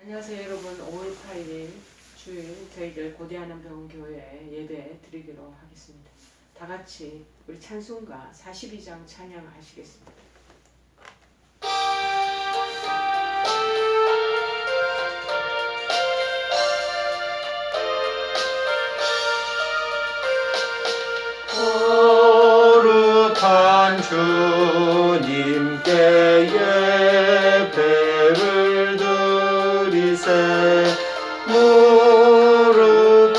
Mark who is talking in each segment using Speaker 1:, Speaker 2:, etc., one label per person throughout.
Speaker 1: 안녕하세요 여러분. 5월 8일 주일 저희들 고대하남병원 교회에 예배 드리기로 하겠습니다. 다 같이 우리 찬송가 42장 찬양하시겠습니다.
Speaker 2: 거룩한 주님께 예배를 드리세 무릎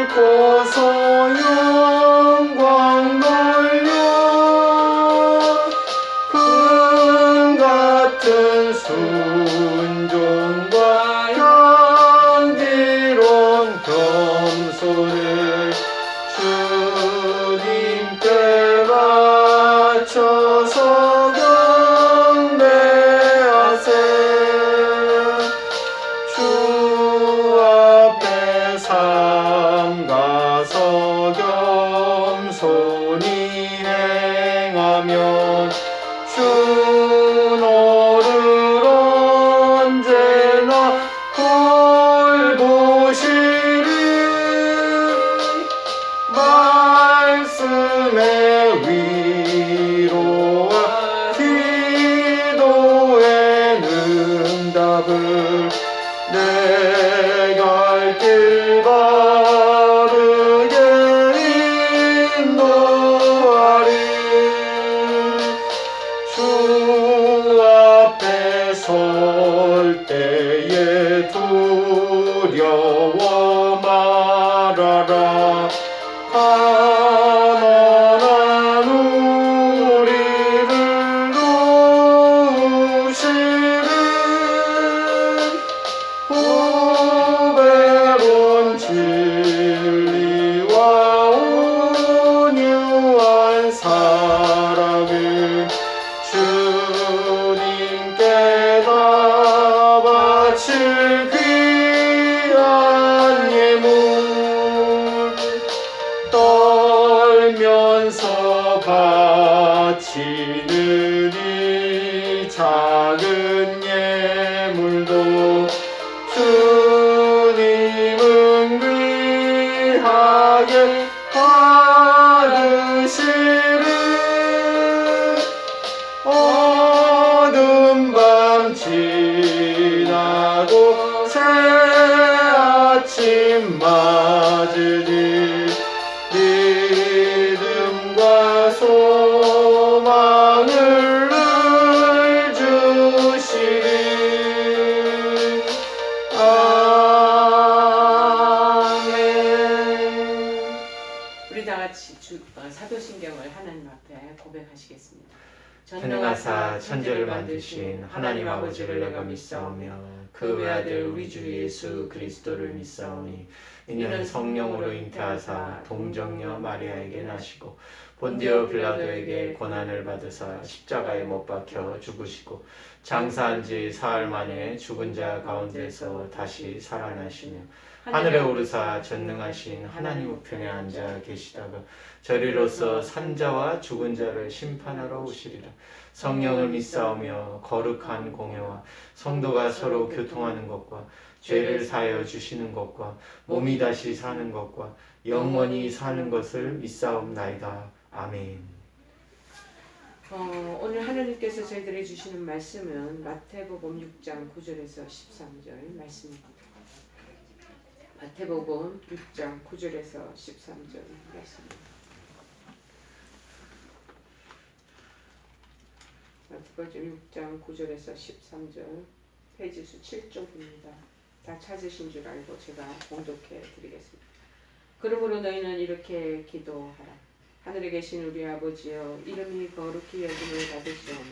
Speaker 2: 꿇고서 영광 돌려 금 같은 순종과 향기로운 겸손을 주님께 바쳐서 경배하세 주 앞에 삼가서 겸손히 행하면 주 너를 언제나 돌보시리 말씀의 위로와 기도의 응답을 내 갈 길 바르게 인도하리 주 앞에 설 때에 두려워 말아라 가난한 우리를 도우시리 후배로운 진리와 온유한 사랑을 주님께 다 바칠 귀한 예물 떨면서 바치는 이 작은 예물도 주님은 귀하게 받으시리 어두운 밤 지나고 새 아침 맞으니 믿음과 소망을 늘 주시리 아멘.
Speaker 1: 우리 다 같이 사도신경을 하나님 앞에 고백하시겠습니다.
Speaker 2: 전능하사 천지를 만드신 하나님 아버지를 내가 믿사오며 그 외아들 우리 주 예수 그리스도를 믿사오니 이는 성령으로 잉태하사 동정녀 마리아에게 나시고 본디오 빌라도에게 고난을 받으사 십자가에 못 박혀 죽으시고 장사한 지 사흘 만에 죽은 자 가운데서 다시 살아나시며 하늘에 오르사 전능하신 하나님 우편에 앉아 계시다가 저리로서 산자와 죽은 자를 심판하러 오시리라. 성령을 믿사오며 거룩한 공회와 성도가 서로 교통하는 것과 죄를 사하여 주시는 것과 몸이 다시 사는 것과 영원히 사는 것을 믿사옵나이다. 아멘.
Speaker 1: 오늘 하나님께서 저희들에게 주시는 말씀은 마태복음 6장 9절에서 13절 말씀입니다. 마태복음 6장 9절에서 13절 말씀입니다. 마태복음 6장 9절에서 13절 페이지수 7쪽입니다. 다 찾으신 줄 알고 제가 봉독해 드리겠습니다. 그러므로 너희는 이렇게 기도하라. 하늘에 계신 우리 아버지여 이름이 거룩히 여김을 받으시오며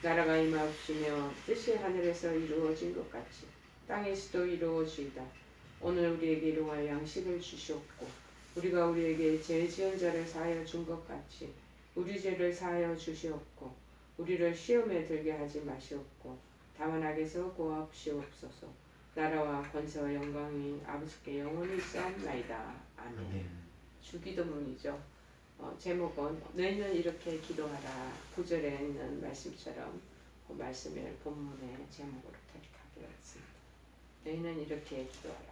Speaker 1: 나라가 임하옵시며 뜻이 하늘에서 이루어진 것 같이 땅에서도 이루어지이다. 오늘 우리에게 일용할 양식을 주시옵고 우리가 우리에게 죄 지은 자를 사하여 준 것 같이 우리 죄를 사하여 주시옵고 우리를 시험에 들게 하지 마시옵고 다만 악에서 구하옵시옵소서. 나라와 권세와 영광이 아버지께 영원히 있사옵나이다. 아멘. 주기도문이죠. 제목은 너희는 이렇게 기도하라. 9절에 있는 말씀처럼 그 말씀을 본문의 제목으로 택하게 그렇습니다. 너희는 이렇게 기도하라.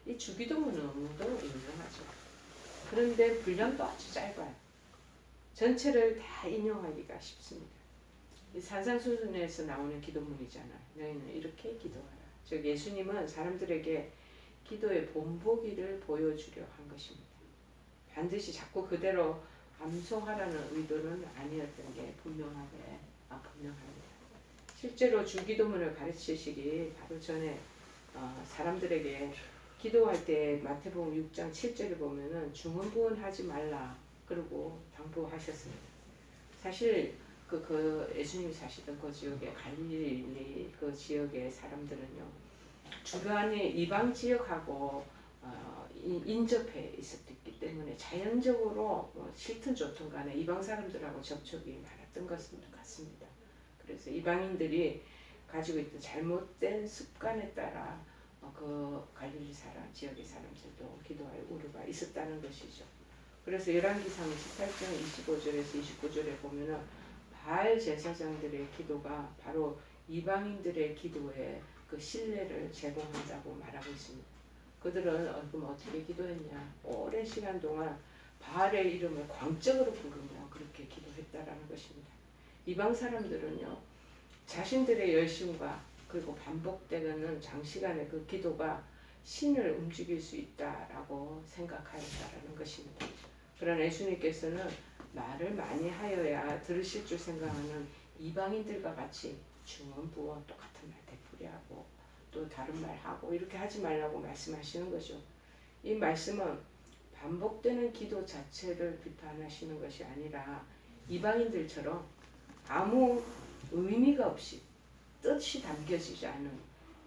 Speaker 1: 이 주기도문은 너무도 유명하죠. 그런데 분량도 아주 짧아요. 전체를 다 인용하기가 쉽습니다. 이 산상수훈에서 나오는 기도문이잖아요. 너희는 이렇게 기도하라. 즉 예수님은 사람들에게 기도의 본보기를 보여주려 한 것입니다. 반드시 자꾸 그대로 암송하라는 의도는 아니었던 게 분명합니다. 실제로 주기도문을 가르치시기 바로 전에 사람들에게 기도할 때 마태복음 6장 7절을 보면은 중언부언하지 말라 그러고 당부하셨습니다. 사실 그 예수님이 사시던 그 지역의 갈릴리 그 지역의 사람들은요 주변에 이방 지역하고 인접해 있었기 때문에 자연적으로 싫든 좋든 간에 이방 사람들하고 접촉이 많았던 것 같습니다. 그래서 이방인들이 가지고 있던 잘못된 습관에 따라 그 갈릴리 지역의 사람들도 기도할 우려가 있었다는 것이죠. 그래서 열왕기상 18장 25절에서 29절에 보면은 바알 제사장들의 기도가 바로 이방인들의 기도에 그 신뢰를 제공한다고 말하고 있습니다. 그들은 어떻게 기도했냐? 오랜 시간 동안 바알의 이름을 광적으로 부르며 그렇게 기도했다라는 것입니다. 이방 사람들은요 자신들의 열심과 그리고 반복되는 장시간의 그 기도가 신을 움직일 수 있다라고 생각하였다라는 것입니다. 그러나 예수님께서는 말을 많이 하여야 들으실 줄 생각하는 이방인들과 같이 중언부언 똑같은 말 되풀이하고 또 다른 말 하고 이렇게 하지 말라고 말씀하시는 거죠. 이 말씀은 반복되는 기도 자체를 비판하시는 것이 아니라 이방인들처럼 아무 의미가 없이 뜻이 담겨지지 않은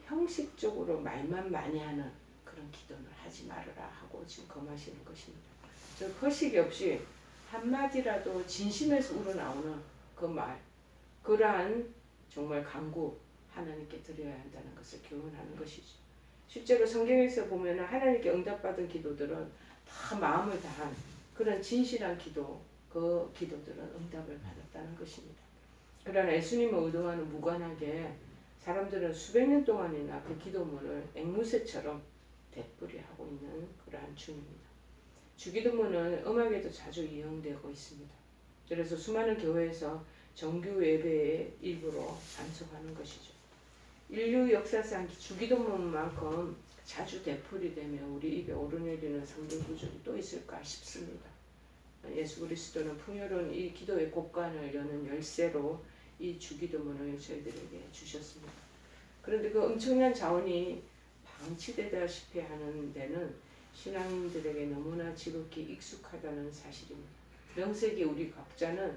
Speaker 1: 형식적으로 말만 많이 하는 그런 기도는 하지 말아라 하고 지금 검하시는 것입니다. 즉 허식이 없이 한마디라도 진심에서 우러나오는 그 말, 그러한 정말 간구 하나님께 드려야 한다는 것을 교훈하는 것이죠. 실제로 성경에서 보면 하나님께 응답받은 기도들은 다 마음을 다한 그런 진실한 기도, 그 기도들은 응답을 받았다는 것입니다. 그러나 예수님을 의도와는 무관하게 사람들은 수백 년 동안이나 그 기도문을 앵무새처럼 되풀이하고 있는 그러한 중입니다. 주기도문은 음악에도 자주 이용되고 있습니다. 그래서 수많은 교회에서 정규 예배의 일부로 암송하는 것이죠. 인류 역사상 주기도문만큼 자주 되풀이되며 우리 입에 오르내리는 성경 구절이 또 있을까 싶습니다. 예수 그리스도는 풍요로운 이 기도의 곳간을 여는 열쇠로 이 주기도문을 저희들에게 주셨습니다. 그런데 그 엄청난 자원이 방치되다시피 하는 데는 신앙인들에게 너무나 지극히 익숙하다는 사실입니다. 명색이 우리 각자는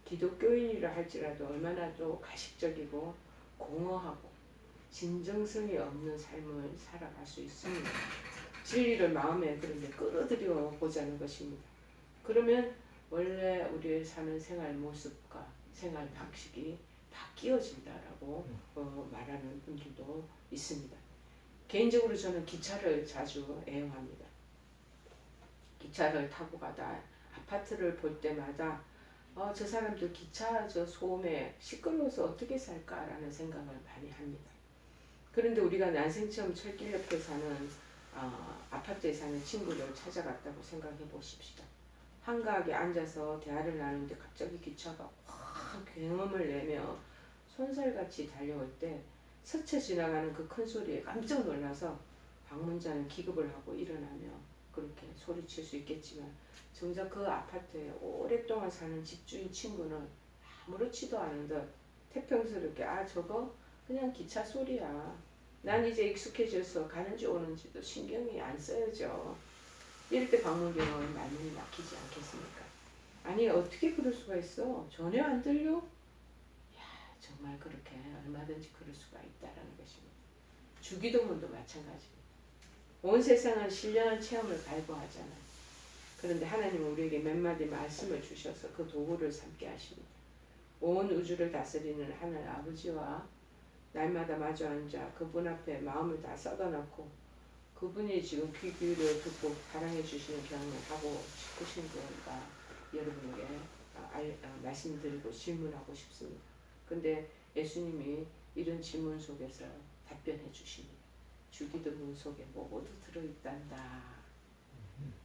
Speaker 1: 기독교인이라 할지라도 얼마나 또 가식적이고 공허하고 진정성이 없는 삶을 살아갈 수 있습니다. 진리를 마음에 그런데 끌어들여 보자는 것입니다. 그러면 원래 우리의 사는 생활 모습과 생활 방식이 바뀌어진다라고 말하는 분들도 있습니다. 개인적으로 저는 기차를 자주 애용합니다. 기차를 타고 가다 아파트를 볼 때마다 저 사람들 기차 저 소음에 시끄러워서 어떻게 살까라는 생각을 많이 합니다. 그런데 우리가 난생처음 철길 옆에 사는 아파트에 사는 친구를 찾아갔다고 생각해 보십시다. 한가하게 앉아서 대화를 나누는데 갑자기 기차가 확 굉음을 내며 손살같이 달려올 때 스쳐 지나가는 그 큰 소리에 깜짝 놀라서 방문자는 기겁을 하고 일어나며 그렇게 소리칠 수 있겠지만 정작 그 아파트에 오랫동안 사는 집주인 친구는 아무렇지도 않은 듯 태평스럽게 저거 그냥 기차 소리야. 난 이제 익숙해져서 가는지 오는지도 신경이 안 쓰여져. 이럴 때 방문경은 말문이 막히지 않겠습니까? 아니 어떻게 그럴 수가 있어? 전혀 안 들려? 야 정말 그렇게 얼마든지 그럴 수가 있다라는 것입니다. 주기도문도 마찬가지입니다. 온 세상은 신령한 체험을 갈구하잖아요. 그런데 하나님은 우리에게 몇 마디 말씀을 주셔서 그 도구를 삼게 하십니다. 온 우주를 다스리는 하늘 아버지와 날마다 마주 앉아 그분 앞에 마음을 다 쏟아놓고 그분이 지금 귀 기울여 듣고 사랑해 주시는 경험을 하고 싶으신 분과 여러분에게 말씀드리고 질문하고 싶습니다. 근데 예수님이 이런 질문 속에서 답변해 주십니다. 주기도문 속에 모두 들어있단다.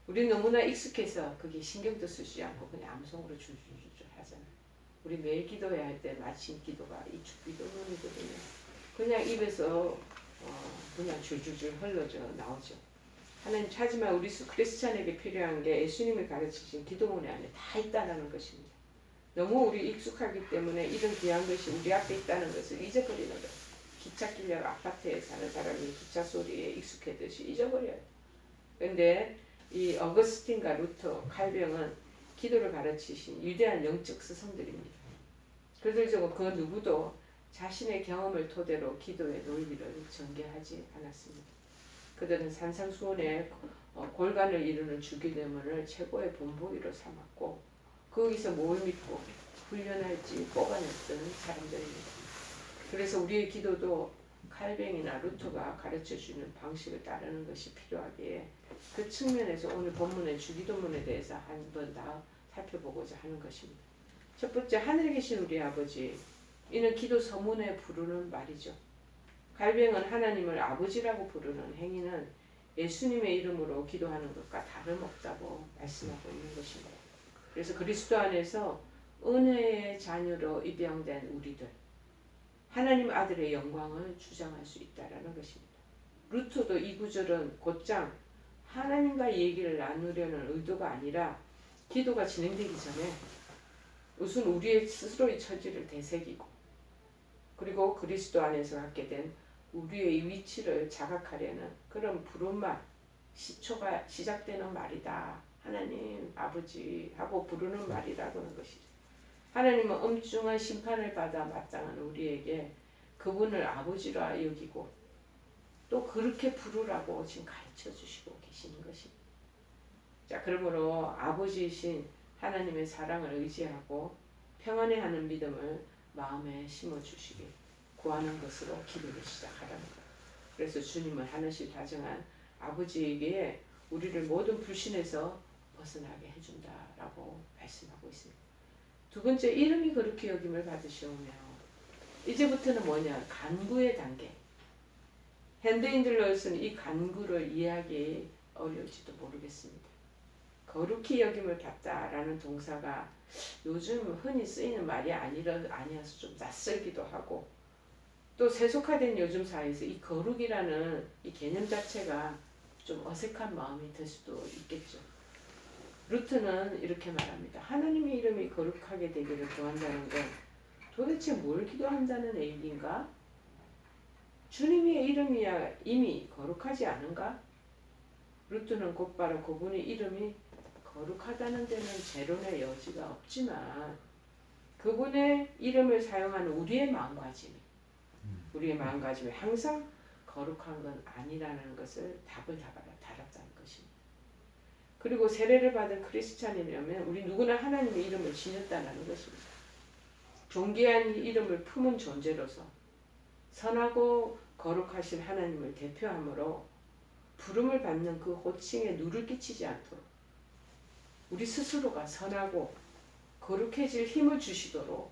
Speaker 1: 우리 너무나 익숙해서 그게 신경도 쓰지 않고 그냥 암송으로 줄줄줄 하잖아요. 우리 매일 기도해야 할 때 마침 기도가 이 주기도문이거든요. 그냥 입에서 그냥 줄줄줄 흘러져 나오죠. 하나님 하지만 우리 크리스찬에게 필요한 게 예수님이 가르치신 기도문에 안에 다 있다는 것입니다. 너무 우리 익숙하기 때문에 이런 귀한 것이 우리 앞에 있다는 것을 잊어버리는 거예요. 기차 끼려고 아파트에 사는 사람이 기차 소리에 익숙해듯이 잊어버려요. 그런데 이 어거스틴과 루터, 칼뱅은 기도를 가르치신 위대한 영적 스승들입니다. 그들 중 그 누구도 자신의 경험을 토대로 기도의 논리를 전개하지 않았습니다. 그들은 산상수훈의 골간을 이루는 주기도문을 최고의 본보기로 삼았고 거기서 뭘 믿고 훈련할지 뽑아냈던 사람들입니다. 그래서 우리의 기도도 칼뱅이나 루터가 가르쳐주는 방식을 따르는 것이 필요하기에 그 측면에서 오늘 본문의 주기도문에 대해서 한 번 더 살펴보고자 하는 것입니다. 첫 번째, 하늘에 계신 우리 아버지. 이는 기도 서문에 부르는 말이죠. 칼뱅은 하나님을 아버지라고 부르는 행위는 예수님의 이름으로 기도하는 것과 다름없다고 말씀하고 있는 것입니다. 그래서 그리스도 안에서 은혜의 자녀로 입양된 우리들, 하나님 아들의 영광을 주장할 수 있다는 것입니다. 루터도 이 구절은 곧장 하나님과 얘기를 나누려는 의도가 아니라 기도가 진행되기 전에 우선 우리의 스스로의 처지를 되새기고 그리고 그리스도 안에서 갖게 된 우리의 위치를 자각하려는 그런 부른말, 시초가 시작되는 말이다. 하나님 아버지 하고 부르는 말이라고 하는 것이죠. 하나님은 엄중한 심판을 받아 마땅한 우리에게 그분을 아버지라 여기고 또 그렇게 부르라고 지금 가르쳐 주시고 계시는 것입니다. 자, 그러므로 아버지이신 하나님의 사랑을 의지하고 평안해하는 믿음을 마음에 심어주시길 구하는 것으로 기도를 시작하라는 거예요. 그래서 주님을 하나씩 다정한 아버지에게 우리를 모든 불신에서 벗어나게 해준다라고 말씀하고 있습니다. 두 번째, 이름이 거룩히 여김을 받으시오며 이제부터는 뭐냐? 간구의 단계. 현대인들로서는 이 간구를 이해하기 어려울지도 모르겠습니다. 거룩히 여김을 받다라는 동사가 요즘 흔히 쓰이는 말이 아니어서 좀 낯설기도 하고 또 세속화된 요즘 사회에서 이 거룩이라는 이 개념 자체가 좀 어색한 마음이 들 수도 있겠죠. 루트는 이렇게 말합니다. 하나님의 이름이 거룩하게 되기를 구한다는 건 도대체 뭘 기도한다는 얘기인가? 주님의 이름이야 이미 거룩하지 않은가? 루트는 곧바로 그분의 이름이 거룩하다는 데는 재론의 여지가 없지만 그분의 이름을 사용하는 우리의 마음가짐이 항상 거룩한 건 아니라는 것을 답을 달았다는 것입니다. 그리고 세례를 받은 크리스찬이라면 우리 누구나 하나님의 이름을 지녔다는 것입니다. 존귀한 이름을 품은 존재로서 선하고 거룩하신 하나님을 대표함으로 부름을 받는 그 호칭에 누를 끼치지 않도록 우리 스스로가 선하고 거룩해질 힘을 주시도록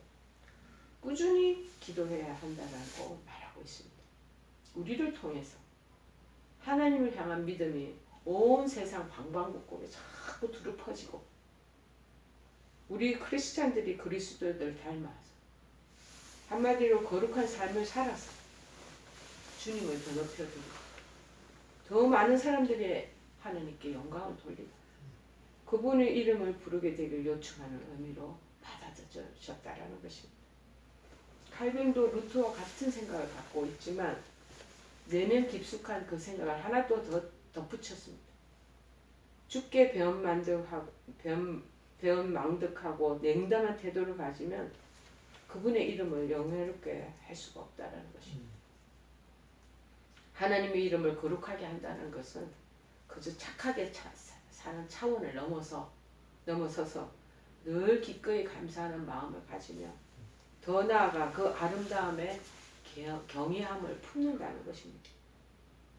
Speaker 1: 꾸준히 기도해야 한다고 말하고 있습니다. 우리를 통해서 하나님을 향한 믿음이 온 세상 방방곡곡에 자꾸 두루 퍼지고 우리 크리스찬들이 그리스도를 닮아서 한마디로 거룩한 삶을 살아서 주님을 더 높여드리고 더 많은 사람들이 하나님께 영광을 돌리고 그분의 이름을 부르게 되길 요청하는 의미로 받아들여졌다라는 것입니다. 칼뱅도 루터와 같은 생각을 갖고 있지만 내면 깊숙한 그 생각을 하나 또 더 덧붙였습니다. 주께 배은망덕하고 냉담한 태도를 가지면 그분의 이름을 영예롭게 할 수가 없다라는 것입니다. 하나님의 이름을 거룩하게 한다는 것은 그저 착하게 사는 차원을 넘어서서 늘 기꺼이 감사하는 마음을 가지며 더 나아가 그 아름다움에 경외함을 품는다는 것입니다.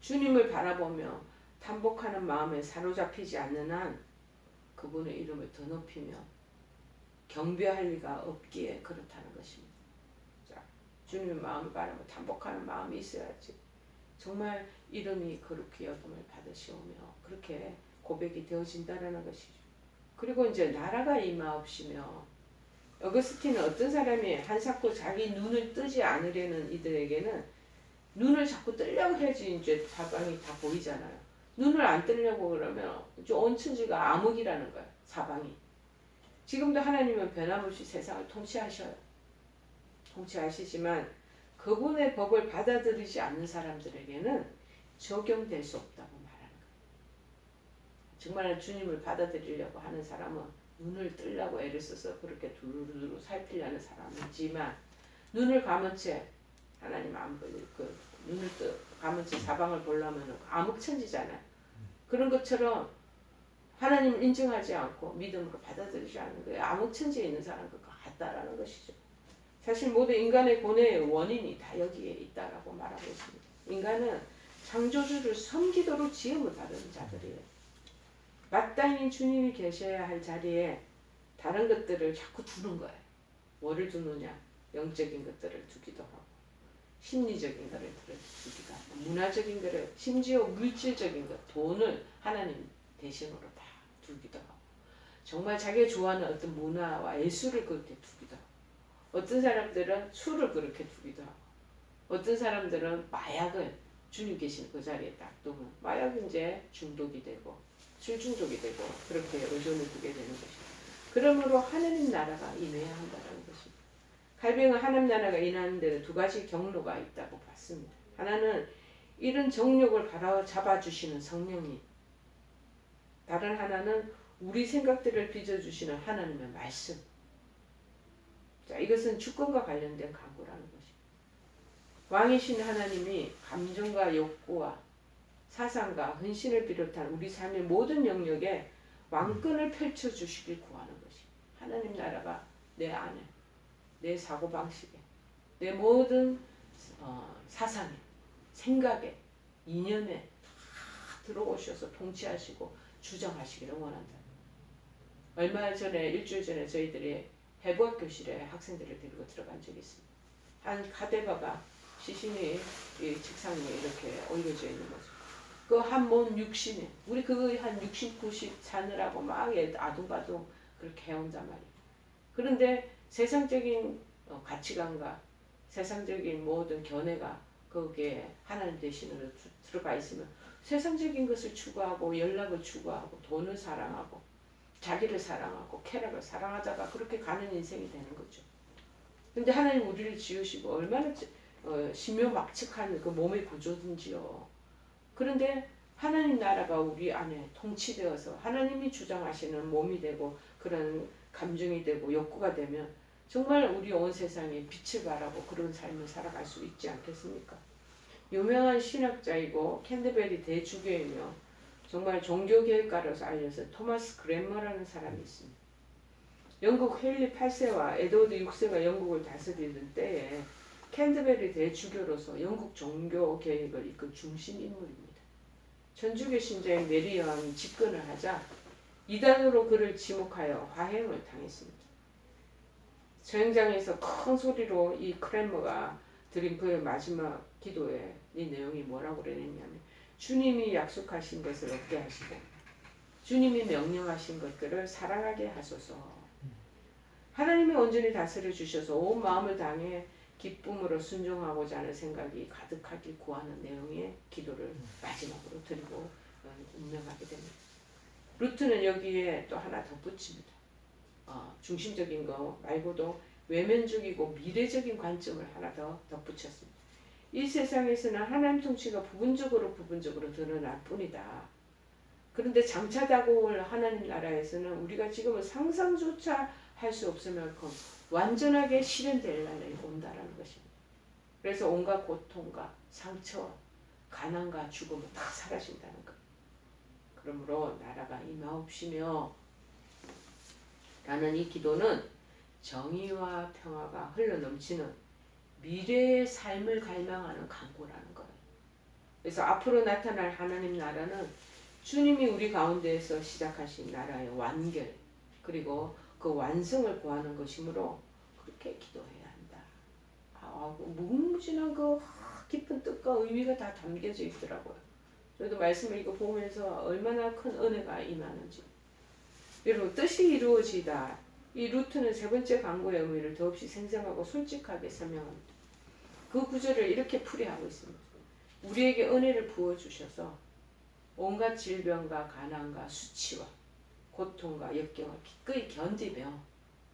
Speaker 1: 주님을 바라보며 탐복하는 마음에 사로잡히지 않는 한 그분의 이름을 더 높이며 경배할 리가 없기에 그렇다는 것입니다. 자, 주님의 마음을 바라보며 탐복하는 마음이 있어야지 정말 이름이 거룩히 여김을 받으시오며 그렇게 고백이 되어진다라는 것이죠. 그리고 이제 나라가 임하옵시며 어거스틴은 어떤 사람이 한사코 자기 눈을 뜨지 않으려는 이들에게는 눈을 자꾸 뜨려고 해야지 이제 사방이 다 보이잖아요. 눈을 안 뜨려고 그러면 온 천지가 암흑이라는 거예요. 사방이. 지금도 하나님은 변함없이 세상을 통치하셔요. 통치하시지만 그분의 법을 받아들이지 않는 사람들에게는 적용될 수 없다고 말하는 거예요. 정말 주님을 받아들이려고 하는 사람은 눈을 뜨려고 애를 써서 그렇게 두루두루 살피려는 사람이지만 눈을 감은 채 하나님 안 보이고 눈을 감은 채 사방을 보려면 암흑천지잖아요. 그런 것처럼 하나님을 인정하지 않고 믿음으로 받아들이지 않는 거예요. 암흑천지에 있는 사람과 같다라는 것이죠. 사실 모든 인간의 고뇌의 원인이 다 여기에 있다라고 말하고 있습니다. 인간은 창조주를 섬기도록 지음을 받은 자들이에요. 마땅히 주님이 계셔야 할 자리에 다른 것들을 자꾸 두는 거예요. 뭐를 두느냐? 영적인 것들을 두기도 하고 심리적인 것을 두기도 하고 문화적인 것을 심지어 물질적인 것, 돈을 하나님 대신으로 다 두기도 하고 정말 자기가 좋아하는 어떤 문화와 예술을 그렇게 두기도 하고 어떤 사람들은 술을 그렇게 두기도 하고 어떤 사람들은 마약을 주님 계신 그 자리에 딱 두면 마약은 이제 중독이 되고 술 중독이 되고 그렇게 의존을 두게 되는 것이죠. 그러므로 하나님 나라가 임해야 한다는 것입니다. 갈병은 하나님 나라가 임하는 데는 두 가지 경로가 있다고 봤습니다. 하나는 이런 정욕을 바로잡아주시는 성령님, 다른 하나는 우리 생각들을 빚어주시는 하나님의 말씀. 자, 이것은 주권과 관련된 강구라는 것입니다. 왕이신 하나님이 감정과 욕구와 사상과 헌신을 비롯한 우리 삶의 모든 영역에 왕권을 펼쳐주시길 구하는 것입니다. 하나님 나라가 내 안에, 내 사고방식에, 내 모든 사상에, 생각에, 이념에 다 들어오셔서 통치하시고 주장하시기를 원한다. 얼마 전에, 일주일 전에 저희들이 해부학 교실에 학생들을 데리고 들어간 적이 있습니다. 한 카데바가 시신이 이 책상 위에 이렇게 올려져 있는 모습. 그 한 몸 육신에 우리 그거 한 60, 90 사느라고 막 아둥바둥 그렇게 해온단 말이에요. 그런데 세상적인 가치관과 세상적인 모든 견해가 거기에 하나님 대신으로 들어가 있으면 세상적인 것을 추구하고 연락을 추구하고 돈을 사랑하고 자기를 사랑하고 쾌락을 사랑하다가 그렇게 가는 인생이 되는 거죠. 근데 하나님 우리를 지으시고 얼마나 신묘막측한 그 몸의 구조든지요. 그런데 하나님 나라가 우리 안에 통치되어서 하나님이 주장하시는 몸이 되고 그런 감정이 되고 욕구가 되면 정말 우리 온 세상에 빛을 발하고 그런 삶을 살아갈 수 있지 않겠습니까? 유명한 신학자이고 캔터베리 대주교이며 정말 종교개혁가로서 알려진 토마스 그랜머라는 사람이 있습니다. 영국 헨리 8세와 에드워드 6세가 영국을 다스리던 때에 캔터베리 대주교로서 영국 종교개혁을 이끈 중심 인물입니다. 천주교 신자인 메리 여왕이 집권을 하자 이단으로 그를 지목하여 화형을 당했습니다. 저행장에서 큰 소리로 이 크랜머가 드린 그의 마지막 기도에 이 내용이 뭐라고 그랬냐면 주님이 약속하신 것을 얻게 하시고 주님이 명령하신 것들을 사랑하게 하소서. 하나님이 온전히 다스려 주셔서 온 마음을 다해 기쁨으로 순종하고자 하는 생각이 가득하길 구하는 내용의 기도를 마지막으로 드리고 운명하게 됩니다. 루트는 여기에 또 하나 덧붙입니다. 중심적인 거 말고도 외면적이고 미래적인 관점을 하나 더 덧붙였습니다. 이 세상에서는 하나님 통치가 부분적으로 드러날 뿐이다. 그런데 장차 다가올 하나님 나라에서는 우리가 지금은 상상조차 할 수 없을 만큼 완전하게 실현될 날이 온다라는 것입니다. 그래서 온갖 고통과 상처와 가난과 죽음은 다 사라진다는 것. 그러므로 나라가 임하옵시며 라는 이 기도는 정의와 평화가 흘러넘치는 미래의 삶을 갈망하는 간구라는 거예요. 그래서 앞으로 나타날 하나님 나라는 주님이 우리 가운데에서 시작하신 나라의 완결 그리고 그 완성을 구하는 것이므로 그렇게 기도해야 한다. 무궁무진한 그 깊은 뜻과 의미가 다 담겨져 있더라고요. 저도 말씀을 이거 보면서 얼마나 큰 은혜가 임하는지. 여러분, 뜻이 이루어지다. 이 루트는 세 번째 강구의 의미를 더없이 생생하고 솔직하게 설명합니다. 그 구절을 이렇게 풀이하고 있습니다. 우리에게 은혜를 부어주셔서 온갖 질병과 가난과 수치와 고통과 역경을 기꺼이 견디며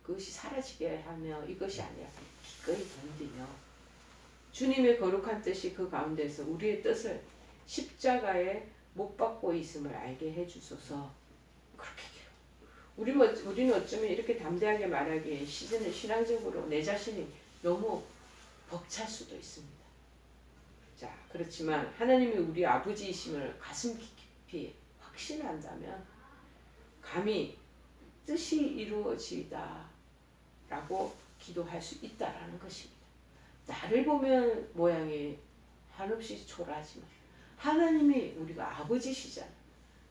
Speaker 1: 그것이 사라지게 하며 이것이 아니라 기꺼이 견디며 주님의 거룩한 뜻이 그 가운데서 우리의 뜻을 십자가에 못 박고 있음을 알게 해주소서. 그렇게 우리는 어쩌면 이렇게 담대하게 말하기에 시즌은 신앙적으로 내 자신이 너무 벅찰 수도 있습니다. 자, 그렇지만 하나님이 우리 아버지이심을 가슴 깊이 확신한다면 감히 뜻이 이루어지다 라고 기도할 수 있다라는 것입니다. 나를 보면 모양이 한없이 초라하지만 하나님이 우리가 아버지시잖아.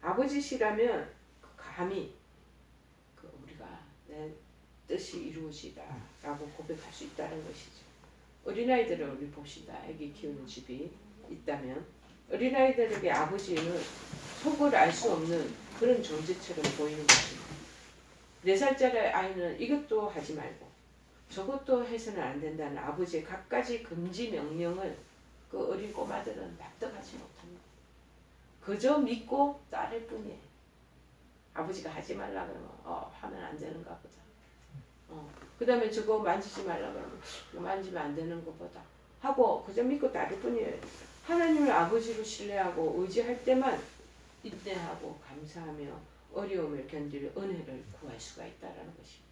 Speaker 1: 아버지시라면 감히 우리가 내 뜻이 이루어지다 라고 고백할 수 있다는 것이죠. 어린아이들을 우리 봅시다. 아기 키우는 집이 있다면 어린아이들에게 아버지는 속을 알 수 없는 그런 존재처럼 보이는 것입니다. 4살짜리 아이는 이것도 하지 말고 저것도 해서는 안 된다는 아버지의 갖가지 금지 명령을 그 어린 꼬마들은 납득하지 못합니다. 그저 믿고 따를 뿐이에요. 아버지가 하지 말라 그러면 하면 안 되는가 보다. 그 다음에 저거 만지지 말라 그러면 만지면 안 되는 것보다 하고 그저 믿고 따를 뿐이에요. 하나님을 아버지로 신뢰하고 의지할 때만 인내하고 감사하며 어려움을 견딜 은혜를 구할 수가 있다는 것입니다.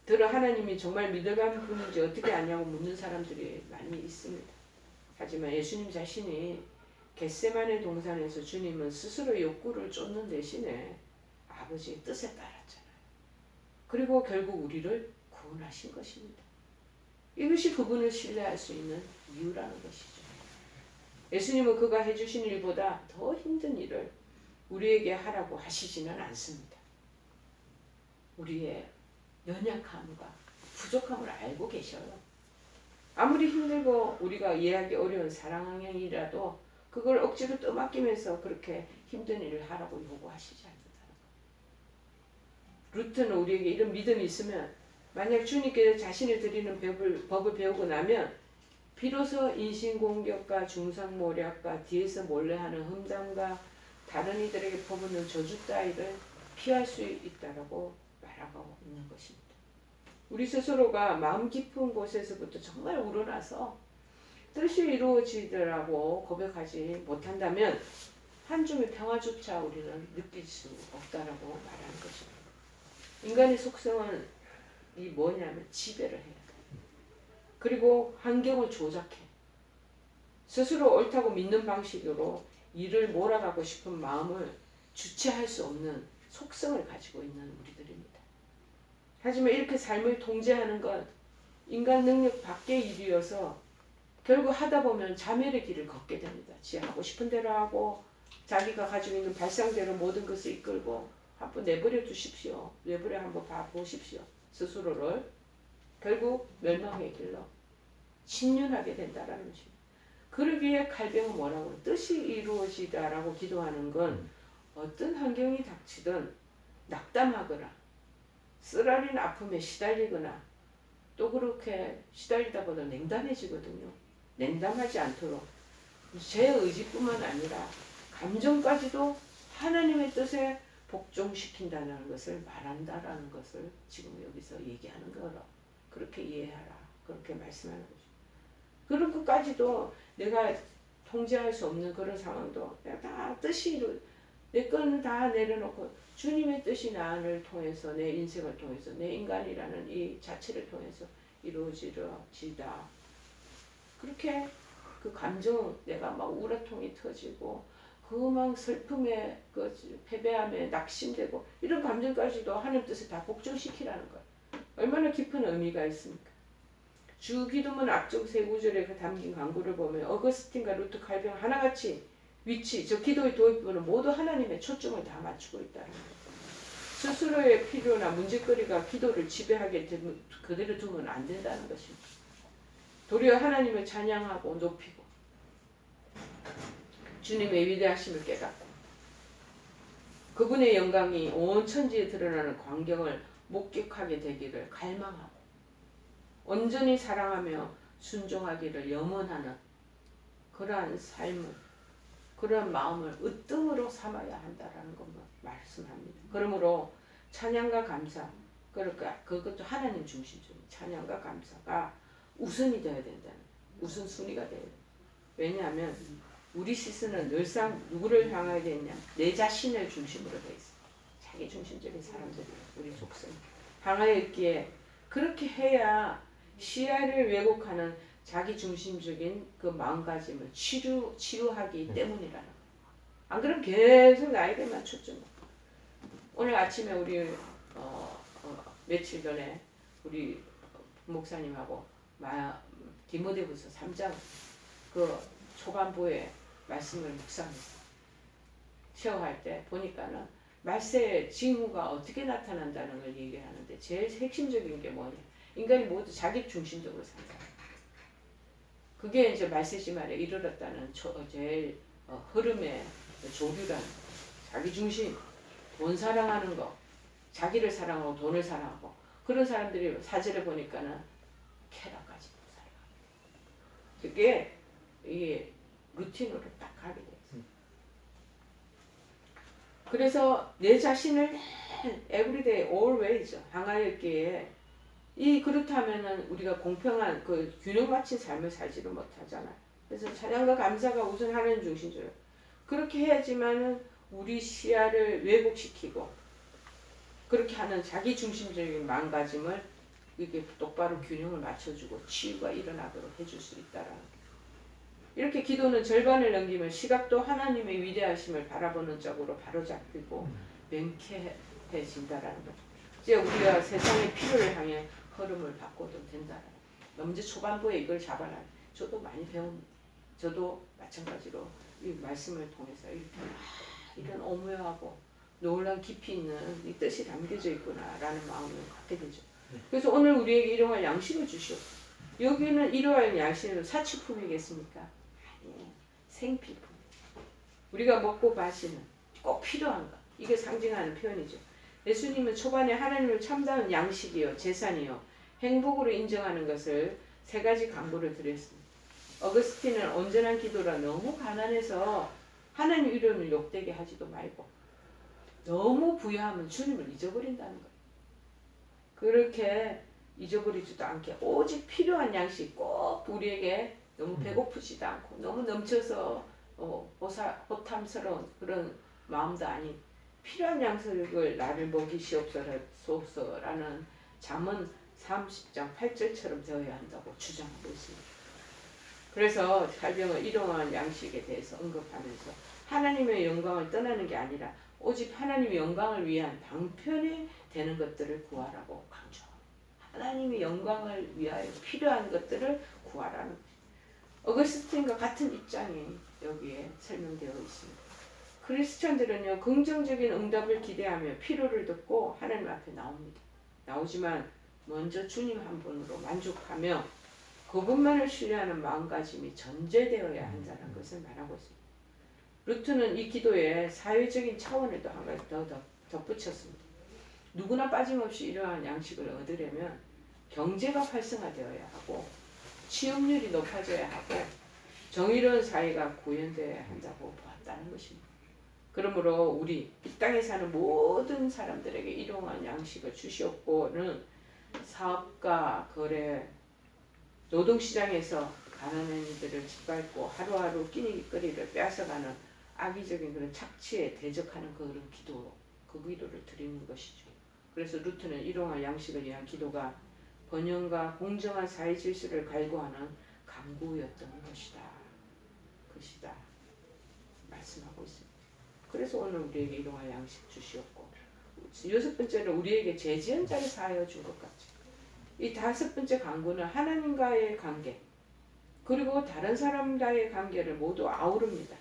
Speaker 1: 들어 하나님이 정말 믿어가는 분인지 어떻게 아냐고 묻는 사람들이 많이 있습니다. 하지만 예수님 자신이 겟세마네 동산에서 주님은 스스로 욕구를 쫓는 대신에 아버지의 뜻에 따랐잖아요. 그리고 결국 우리를 구원하신 것입니다. 이것이 그분을 신뢰할 수 있는 이유라는 것이죠. 예수님은 그가 해주신 일보다 더 힘든 일을 우리에게 하라고 하시지는 않습니다. 우리의 연약함과 부족함을 알고 계셔요. 아무리 힘들고 우리가 이해하기 어려운 사랑행위라도 그걸 억지로 떠맡기면서 그렇게 힘든 일을 하라고 요구하시지 않는다는 거예요. 루트는 우리에게 이런 믿음이 있으면 만약 주님께 자신을 드리는 법을 배우고 나면 비로소 인신공격과 중상모략과 뒤에서 몰래하는 험담과 다른 이들에게 퍼붓는 저주 따위를 피할 수 있다라고 말하고 있는 것입니다. 우리 스스로가 마음 깊은 곳에서부터 정말 우러나서 뜻이 이루어지더라고 고백하지 못한다면 한 줌의 평화조차 우리는 느낄 수 없다라고 말하는 것입니다. 인간의 속성은 이 뭐냐면 지배를 해요. 그리고 환경을 조작해. 스스로 옳다고 믿는 방식으로 일을 몰아가고 싶은 마음을 주체할 수 없는 속성을 가지고 있는 우리들입니다. 하지만 이렇게 삶을 통제하는 건 인간 능력 밖의 일이어서 결국 하다 보면 자멸의 길을 걷게 됩니다. 지 하고 싶은 대로 하고 자기가 가지고 있는 발상대로 모든 것을 이끌고 한번 내버려 두십시오. 내버려 한번 봐보십시오. 스스로를. 결국 멸망의 길로 침륜하게 된다는 것입니다. 그러기에 칼뱅은 뭐라고 뜻이 이루어지다라고 기도하는 건 어떤 환경이 닥치든 낙담하거나 쓰라린 아픔에 시달리거나 또 그렇게 시달리다 보다 냉담해지거든요. 냉담하지 않도록 제 의지뿐만 아니라 감정까지도 하나님의 뜻에 복종시킨다는 것을 말한다라는 것을 지금 여기서 얘기하는 거로 그렇게 이해하라. 그렇게 말씀하는 거죠. 그런 것까지도 내가 통제할 수 없는 그런 상황도 내가 다 뜻이 내 거는 다 내려놓고 주님의 뜻이 나를 통해서 내 인생을 통해서 내 인간이라는 이 자체를 통해서 이루어지다. 그렇게 그 감정 내가 막 우라통이 터지고 그 막 슬픔에 그 패배함에 낙심되고 이런 감정까지도 하나님 뜻을 다 복종시키라는 거예요. 얼마나 깊은 의미가 있습니까? 주기도문 앞쪽 세 구절에 담긴 강구를 보면 어거스틴과 루트 칼뱅 하나같이 위치, 저 기도의 도입부는 모두 하나님의 초점을 다 맞추고 있다는 거예요. 스스로의 필요나 문제거리가 기도를 지배하게 되면 그대로 두면 안 된다는 것입니다. 도리어 하나님을 찬양하고 높이고 주님의 위대하심을 깨닫고 그분의 영광이 온 천지에 드러나는 광경을 목격하게 되기를 갈망하고 온전히 사랑하며 순종하기를 염원하는 그러한 삶을 그런 마음을 으뜸으로 삼아야 한다라는 것만 말씀합니다. 그러므로 찬양과 감사 그러니까 그것도 하나님 중심적인 찬양과 감사가 우선이 되어야 된다는 우선순위가 되어야 된다. 왜냐하면 우리 시선은 늘상 누구를 향하게 되어 있냐 내 자신을 중심으로 되어 있어. 자기 중심적인 사람들이 우리 속성 향하여 있기에 그렇게 해야 시야를 왜곡하는 자기 중심적인 그 마음가짐을 치유하기 때문이라는 거예요. 안 그러면 계속 나에게만 초점. 오늘 아침에 우리 며칠 전에 우리 목사님하고 디모데후서 3장 그 초반부에 말씀을 묵상했어요. 쉐어할 때 보니까는 말세의 징후가 어떻게 나타난다는 걸 얘기하는데 제일 핵심적인 게 뭐냐? 인간이 모두 자기 중심적으로 산다. 그게 이제 말세지 말에 이르렀다는 제일 흐름의 조류라는 거. 자기 중심, 돈 사랑하는 거, 자기를 사랑하고 돈을 사랑하고 그런 사람들이 사절에 보니까는 쾌락까지 못 살아. 그게 이게 루틴으로 딱 하게 돼 있어. 그래서 내 자신을 everyday, always 향하여 있기에 이 그렇다면은 우리가 공평한 그 균형 맞춘 삶을 살지를 못하잖아. 그래서 찬양과 감사가 우선 하나님 중심적으로 그렇게 해야지만은 우리 시야를 왜곡시키고 그렇게 하는 자기 중심적인 마음가짐을 이렇게 똑바로 균형을 맞춰주고 치유가 일어나도록 해줄 수 있다라는 거예요. 이렇게 기도는 절반을 넘기면 시각도 하나님의 위대하심을 바라보는 쪽으로 바로잡히고 명쾌해진다라는 거죠. 이제 우리가 세상의 필요를 향해 흐름을 바꿔도 된다라는 거예요. 먼저 초반부에 이걸 잡아라. 저도 많이 배웁니다. 저도 마찬가지로 이 말씀을 통해서 이렇게 이런 오묘하고 놀라운 깊이 있는 이 뜻이 담겨져 있구나라는 마음을 갖게 되죠. 그래서 오늘 우리에게 일용할 양식을 주시옵소서. 여기는 일용할 양식은 사치품이겠습니까? 아니에요. 생필품. 우리가 먹고 마시는 꼭 필요한 것. 이게 상징하는 표현이죠. 예수님은 초반에 하나님을 참다운 양식이요, 재산이요, 행복으로 인정하는 것을 세 가지 강구를 드렸습니다. 어거스틴은 온전한 기도라 너무 가난해서 하나님 이름을 욕되게 하지도 말고 너무 부유하면 주님을 잊어버린다는 거예요. 그렇게 잊어버리지도 않게 오직 필요한 양식 꼭 우리에게 너무 배고프지도 않고 너무 넘쳐서 호탐스러운 그런 마음도 아닌 필요한 양식을 나를 먹이시옵소서라는 잠언 30장 8절처럼 되어야 한다고 주장하고 있습니다. 그래서 칼병은 일용할 양식에 대해서 언급하면서 하나님의 영광을 떠나는 게 아니라 오직 하나님의 영광을 위한 방편이 되는 것들을 구하라고 강조합니다. 하나님의 영광을 위하여 필요한 것들을 구하라는 거죠. 어거스틴과 같은 입장이 여기에 설명되어 있습니다. 크리스천들은요 긍정적인 응답을 기대하며 필요를 듣고 하나님 앞에 나옵니다. 나오지만 먼저 주님 한 분으로 만족하며 그분만을 신뢰하는 마음가짐이 전제되어야 한다는 것을 말하고 있습니다. 루트는 이 기도에 사회적인 차원을 또 한 가지 더 덧붙였습니다. 누구나 빠짐없이 이러한 양식을 얻으려면 경제가 활성화되어야 하고 취업률이 높아져야 하고 정의로운 사회가 구현되어야 한다고 보았다는 것입니다. 그러므로 우리 이 땅에 사는 모든 사람들에게 일용할 양식을 주시옵고는 사업가, 거래, 노동시장에서 가난한 이들을 짓밟고 하루하루 끼니거리를 빼앗아가는 악의적인 그런 착취에 대적하는 그런 기도, 그 기도를 드리는 것이죠. 그래서 루트는 일용할 양식을 위한 기도가 번영과 공정한 사회 질서를 갈구하는 강구였던 것이다. 말씀하고 있습니다. 그래서 오늘 우리에게 일용할 양식 주시옵고 여섯 번째는 우리에게 죄지은 자를 사하여 준 것 같죠. 이 다섯 번째 강구는 하나님과의 관계 그리고 다른 사람과의 관계를 모두 아우릅니다.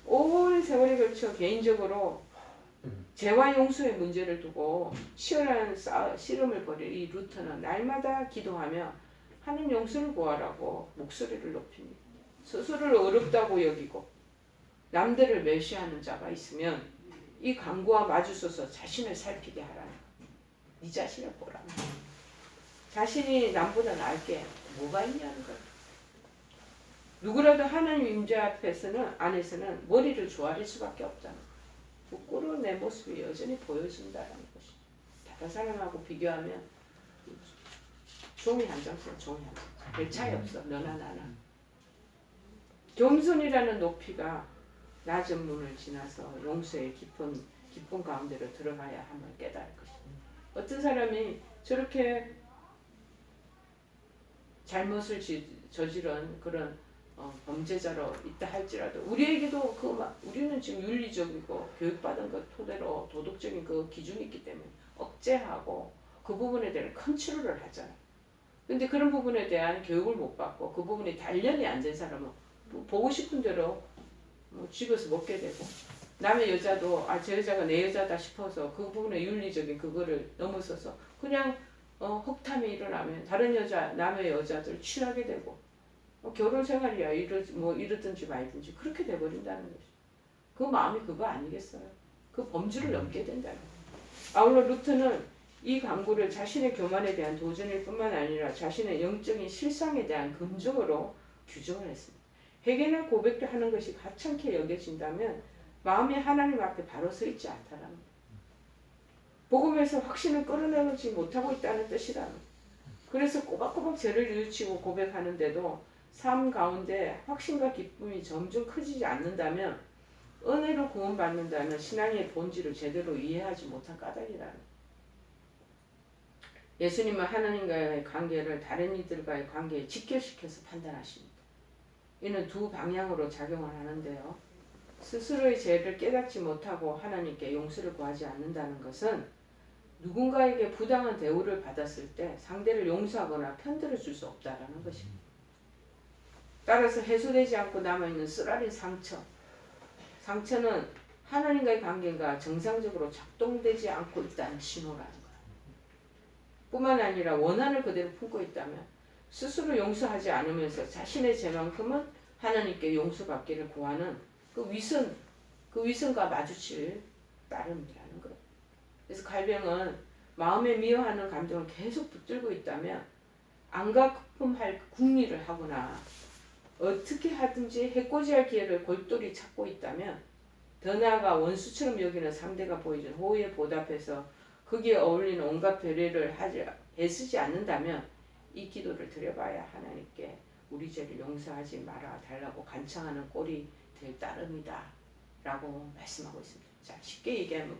Speaker 1: 오랜 세월에 걸쳐 개인적으로 죄와 용서의 문제를 두고 치열한 씨름을 벌일 이 루터는 날마다 기도하며 하나님 용서를 구하라고 목소리를 높입니다. 스스로를 어렵다고 여기고 남들을 멸시하는 자가 있으면 이 강구와 마주서서 자신을 살피게 하라는 거예요. 네 자신을 보라. 자신이 남보다 나을 게 뭐가 있냐는 거예요. 누구라도 하나님 임재 앞에서는 안에서는 머리를 조아릴 수밖에 없잖아. 부끄러운 내 모습이 여전히 보여진다는 것이. 다른 사람하고 비교하면 종이 한 장씩 종이 한 장. 별 차이 없어. 너나 나나. 겸손이라는 높이가 낮은 문을 지나서 용서의 깊은 가운데로 들어가야 함을 깨달을 것입니다. 어떤 사람이 저렇게 잘못을 저지른 그런 범죄자로 있다 할지라도 우리에게도 우리는 지금 윤리적이고 교육받은 것 토대로 도덕적인 그 기준이 있기 때문에 억제하고 그 부분에 대한 컨트롤을 하잖아요. 근데 그런 부분에 대한 교육을 못 받고 그 부분이 단련이 안 된 사람은 보고 싶은 대로 집에서 먹게 되고 남의 여자도 저 여자가 내 여자다 싶어서 그 부분의 윤리적인 그거를 넘어서서 그냥 혹탐이 일어나면 다른 남의 여자들 취하게 되고 결혼 생활이야 이러든지 말든지 그렇게 돼버린다는 거죠. 그 마음이 그거 아니겠어요? 그 범주를 넘게 된다는 거예요. 아울러 루트는 이 강구를 자신의 교만에 대한 도전일 뿐만 아니라 자신의 영적인 실상에 대한 검증으로 규정을 했습니다. 회개나 고백도 하는 것이 가찮게 여겨진다면 마음이 하나님 앞에 바로 서 있지 않다라는 거예요. 복음에서 확신을 끌어내지 못하고 있다는 뜻이라는 거예요. 그래서 꼬박꼬박 죄를 뉘우치고 고백하는데도 삶 가운데 확신과 기쁨이 점점 커지지 않는다면 은혜로 구원받는다는 신앙의 본질을 제대로 이해하지 못한 까닭이라는 거예요. 예수님은 하나님과의 관계를 다른 이들과의 관계에 직결시켜서 판단하십니다. 이는 두 방향으로 작용을 하는데요. 스스로의 죄를 깨닫지 못하고 하나님께 용서를 구하지 않는다는 것은 누군가에게 부당한 대우를 받았을 때 상대를 용서하거나 편들어 줄 수 없다는 것입니다. 따라서 해소되지 않고 남아있는 쓰라린 상처는 하나님과의 관계가 정상적으로 작동되지 않고 있다는 신호라는 거예요. 뿐만 아니라 원한을 그대로 품고 있다면 스스로 용서하지 않으면서 자신의 죄만큼은 하나님께 용서받기를 구하는 그 위선과 마주칠 따름이라는 거예요. 그래서 갈병은 마음에 미워하는 감정을 계속 붙들고 있다면 안갚음할 궁리를 하거나 어떻게 하든지 해코지할 기회를 골똘히 찾고 있다면 더 나아가 원수처럼 여기는 상대가 보여준 호의에 보답해서 거기에 어울리는 온갖 배려를 애쓰지 않는다면 이 기도를 드려봐야 하나님께 우리 죄를 용서하지 말아 달라고 간청하는 꼴이 될 따름이다 라고 말씀하고 있습니다. 자, 쉽게 얘기하면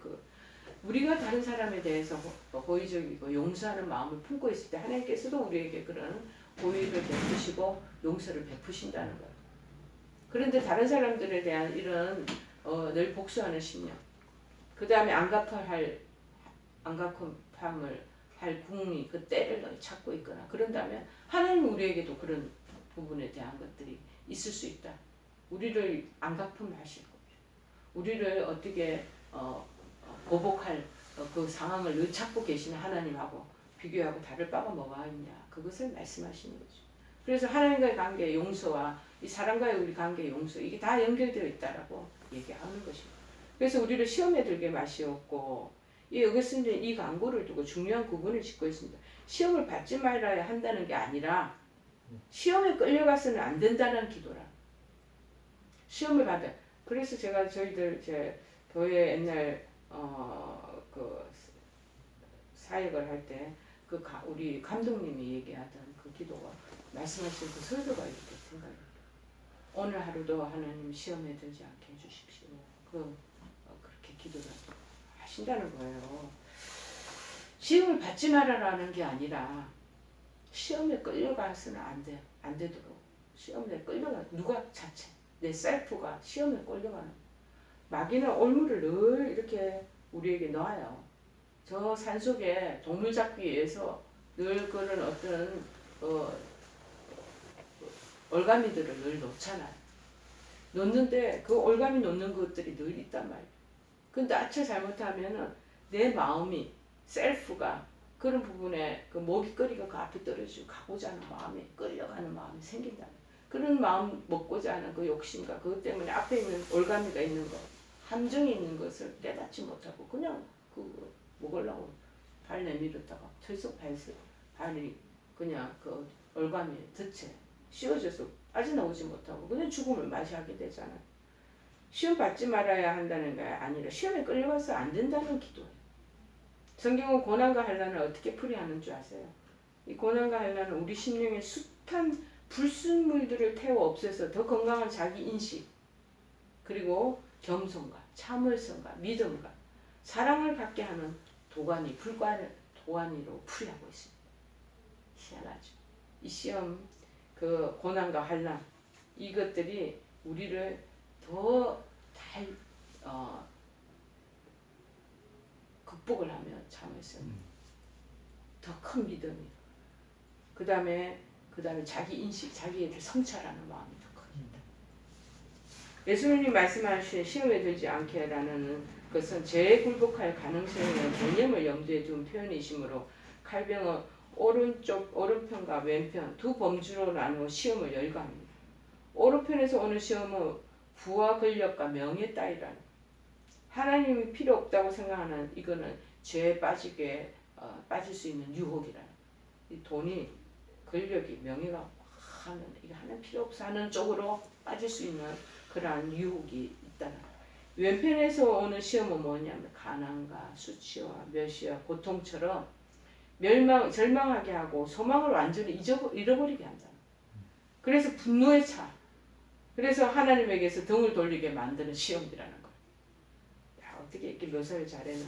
Speaker 1: 우리가 다른 사람에 대해서 호의적이고 용서하는 마음을 품고 있을 때 하나님께서도 우리에게 그런 호의를 베푸시고 용서를 베푸신다는 거예요. 그런데 다른 사람들에 대한 이런 늘 복수하는 심령, 그 다음에 안갚음을 할 궁리, 그 때를 찾고 있거나 그런다면 하나님 우리에게도 그런 부분에 대한 것들이 있을 수 있다. 우리를 안갚음하실 거예요. 우리를 어떻게 보복할 그 상황을 늘 찾고 계시는 하나님하고 비교하고 다를 바가 뭐가 있냐. 그것을 말씀하시는 거죠. 그래서 하나님과의 관계의 용서와 이 사람과의 우리 관계의 용서 이게 다 연결되어 있다라고 얘기하는 것입니다. 그래서 우리를 시험에 들게 마시옵고 이 어거스틴은 이 강구를 두고 중요한 구분을 짓고 있습니다. 시험을 받지 말아야 한다는 게 아니라 시험에 끌려가서는 안 된다는 기도라. 시험을 받아. 그래서 제가 저희들 제 교회 옛날 그 사역을 할 때 우리 감독님이 얘기하던 그 기도가 말씀하신 그 설교가 이렇게 생각이 나요. 오늘 하루도 하나님 시험에 들지 않게 해주십시오. 그렇게 기도를 하신다는 거예요. 시험을 받지 말아라는 게 아니라 시험에 끌려가서는 안 되도록 시험에 끌려가 누가 자체 내 셀프가 시험에 끌려가는 마귀는 올무를 늘 이렇게 우리에게 놔요. 저 산속에 동물 잡기 위해서 늘 그런 어떤 올가미들을 늘 놓잖아요. 놓는데 그 올가미 놓는 것들이 늘 있단 말이에요. 근데 아차 잘못하면은 내 마음이 셀프가 그런 부분에 그 먹이거리가 그 앞에 떨어지고 가고자 하는 마음이 끌려가는 마음이 생긴다. 그런 마음 먹고자 하는 그 욕심과 그것 때문에 앞에 있는 올가미가 있는 것, 함정이 있는 것을 깨닫지 못하고 그냥 그 먹으려고 발 내밀었다가 털썩 발이 그냥 그 올가미 덫에 씌워져서 빠져나오지 못하고 그냥 죽음을 맞이하게 되잖아요. 시험 받지 말아야 한다는 게 아니라 시험에 끌려가서 안 된다는 기도예요. 성경은 고난과 환난을 어떻게 풀이하는 줄 아세요? 이 고난과 환난은 우리 심령에 숱한 불순물들을 태워 없애서 더 건강한 자기 인식 그리고 겸손과 참을성과 믿음과 사랑을 갖게 하는 도가니로 풀이하고 있습니다. 희한하죠. 이 시험, 그 고난과 환난 이것들이 우리를 더 잘 극복을 하면 참을성, 더 큰 믿음이, 그 다음에 자기 인식, 자기를 성찰하는 마음이 더 커진다. 예수님이 말씀하신 시험에 들지 않게라는 것은 죄에 굴복할 가능성에 대한 개념을 염두에 둔 표현이시므로 칼병은 오른편과 왼편 두 범주로 나누어 시험을 열거합니다. 오른편에서 오는 시험은 부와 권력과 명예 따위라는 하나님이 필요 없다고 생각하는 이거는 죄에 빠질 수 있는 유혹이라는 이 돈이 권력이 명예가 하면 이게 하나님 필요 없어 하는 쪽으로 빠질 수 있는 그러한 유혹이 있다는 왼편에서 오는 시험은 뭐냐면 가난과 수치와 멸시와 고통처럼 절망하게 하고 소망을 완전히 잃어버리게 한다. 그래서 분노에 차. 그래서 하나님에게서 등을 돌리게 만드는 시험이라는 거예요. 야, 어떻게 이렇게 묘사를 잘했나.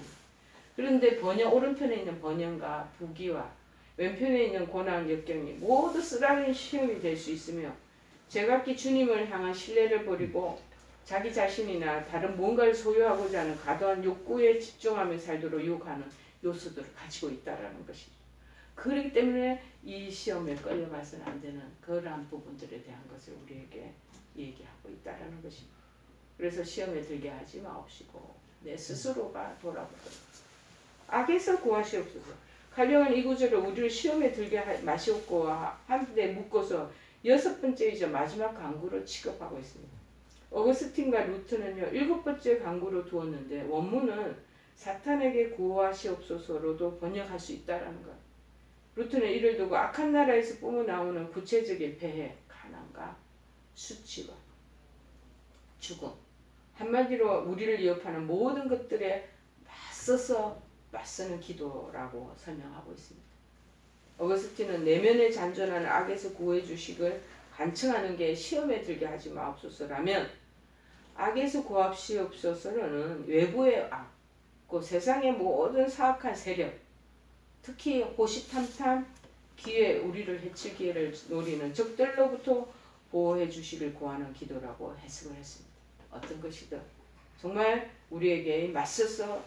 Speaker 1: 그런데 오른편에 있는 번영과 부귀와 왼편에 있는 고난 역경이 모두 쓰라린 시험이 될 수 있으며 제각기 주님을 향한 신뢰를 버리고 자기 자신이나 다른 뭔가를 소유하고자 하는 과도한 욕구에 집중하며 살도록 유혹하는 요소들을 가지고 있다는 것이죠. 그렇기 때문에 이 시험에 끌려가서는 안 되는 그러한 부분들에 대한 것을 우리에게 얘기하고 있다는 것입니다. 그래서 시험에 들게 하지 마옵시고 내 스스로가 돌아보도록 악에서 구하시옵소서. 칼병은 이 구절을 우리를 시험에 들게 마시옵고 한데 묶어서 6번째이자 마지막 강구로 취급하고 있습니다. 어거스틴과 루트는요 7번째 강구로 두었는데 원문은 사탄에게 구하시옵소서로도 번역할 수 있다라는 것. 루트는 이를 두고 악한 나라에서 뿜어나오는 구체적인 폐해, 가난과 수치와 죽음, 한마디로 우리를 위협하는 모든 것들에 맞서는 기도라고 설명하고 있습니다. 어거스틴은 내면에 잔존하는 악에서 구해 주시길 간청하는 게 시험에 들게 하지 마옵소서라면 악에서 구하시옵소서는 외부의 악, 그 세상의 모든 사악한 세력, 특히 호시탐탐 우리를 해칠 기회를 노리는 적들로부터 보호해 주시길 구하는 기도라고 해석을 했습니다. 어떤 것이든 정말 우리에게 맞서서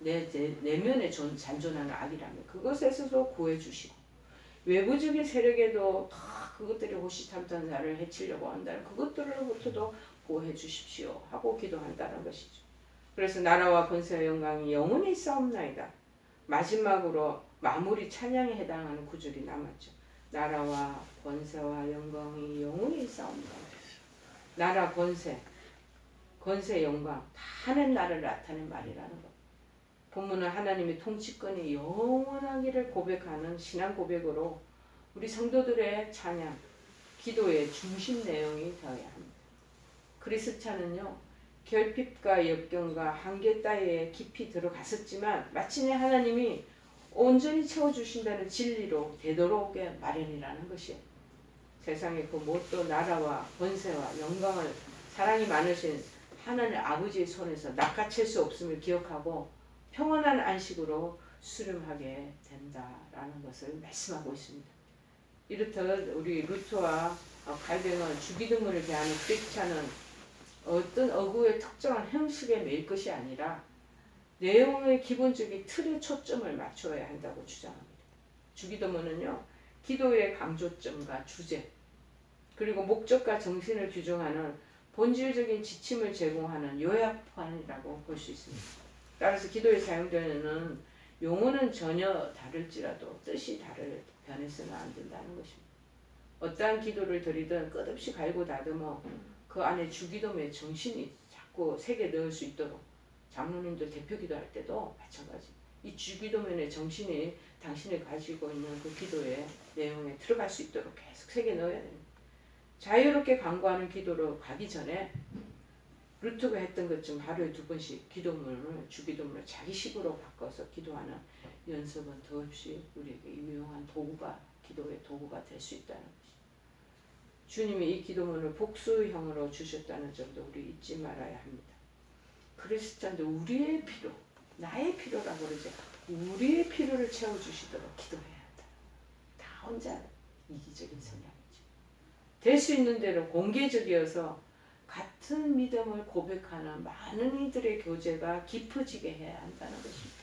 Speaker 1: 내면에 잔존하는 악이라면 그것에서도 구해 주시고 외부적인 세력에도 다 그것들이 호시탐탐 나를 해치려고 한다는 그것들로부터도 보호해 주십시오 하고 기도한다는 것이죠. 그래서 나라와 권세와 영광이 영원히 싸움나이다. 마지막으로 마무리 찬양에 해당하는 구절이 남았죠. 나라와 권세와 영광이 영원히 싸움나이다. 나라 권세 영광 다 하는 나를 나타낸 말이라는 것. 본문은 하나님의 통치권이 영원하기를 고백하는 신앙 고백으로 우리 성도들의 찬양, 기도의 중심 내용이 되어야 합니다. 그리스찬은요 결핍과 역경과 한계 따위에 깊이 들어갔었지만 마침내 하나님이 온전히 채워주신다는 진리로 되돌아오게 마련이라는 것이에요. 세상의 그 무엇도 나라와 권세와 영광을 사랑이 많으신 하나님 아버지의 손에서 낚아챌 수 없음을 기억하고 평온한 안식으로 수렴하게 된다라는 것을 말씀하고 있습니다. 이렇듯 우리 루트와 갈병은 주기도문을 대하는 크리스찬은 어떤 어구의 특정한 형식에 매일 것이 아니라 내용의 기본적인 틀에 초점을 맞춰야 한다고 주장합니다. 주기도문은요 기도의 강조점과 주제 그리고 목적과 정신을 규정하는 본질적인 지침을 제공하는 요약판이라고 볼 수 있습니다. 따라서 기도에 사용되는 용어는 전혀 다를지라도 뜻이 변해서는 안 된다는 것입니다. 어떠한 기도를 드리든 끝없이 갈고 다듬어 그 안에 주기도의 정신이 자꾸 새겨 넣을 수 있도록, 장로님들 대표 기도할 때도 마찬가지. 이 주기도면의 정신이 당신이 가지고 있는 그 기도의 내용에 들어갈 수 있도록 계속 새겨 넣어야 됩니다. 자유롭게 간구하는 기도로 가기 전에 루트가 했던 것처럼 하루에 2번씩 기도문을, 주기도문을 자기식으로 바꿔서 기도하는 연습은 더없이 우리에게 유용한 도구가, 기도의 도구가 될 수 있다는 것입니다. 주님이 이 기도문을 복수형으로 주셨다는 점도 우리 잊지 말아야 합니다. 그리스도인데 우리의 필요, 나의 필요라고 그러죠. 우리의 필요를 채워주시도록 기도해야 한다. 다 혼자 이기적인 성향이죠. 될 수 있는 대로 공개적이어서 같은 믿음을 고백하는 많은 이들의 교제가 깊어지게 해야 한다는 것입니다.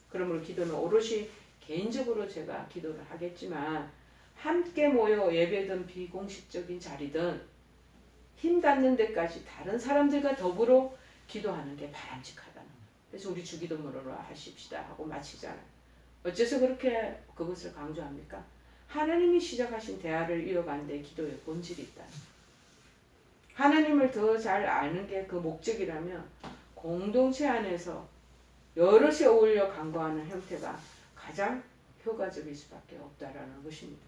Speaker 1: 그러므로 기도는 오롯이 개인적으로 제가 기도를 하겠지만 함께 모여 예배든 비공식적인 자리든 힘 닿는 데까지 다른 사람들과 더불어 기도하는 게 바람직하다는 거예요. 그래서 우리 주기도문으로 하십시다 하고 마치잖아요. 어째서 그렇게 그것을 강조합니까? 하나님이 시작하신 대화를 이어가는 데 기도의 본질이 있다. 하나님을 더 잘 아는 게 그 목적이라면 공동체 안에서 여럿이 어울려 간구하는 형태가 가장 효과적일 수밖에 없다라는 것입니다.